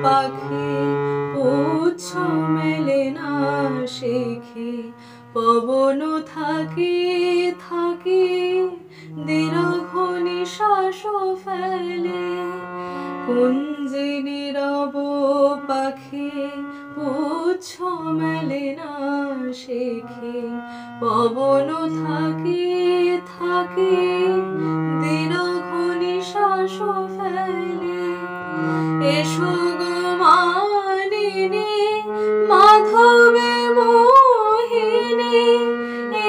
পাখি পুচ্ছ মেলে না শেখে পবন থাকি থাকি দীর্ঘ নিঃশ্বাস ফেলে কুঞ্জে নীরব পাখি পুচ্ছ মেলে না শেখে পবন থাকি থাকি দীর্ঘ নিঃশ্বাস ফেলে এসো গো মানিনী মাধবী মোহিনী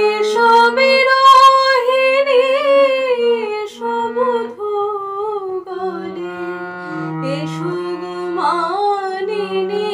এসো বিরহিনী এসো বধূ গলে এসো গো মানিনী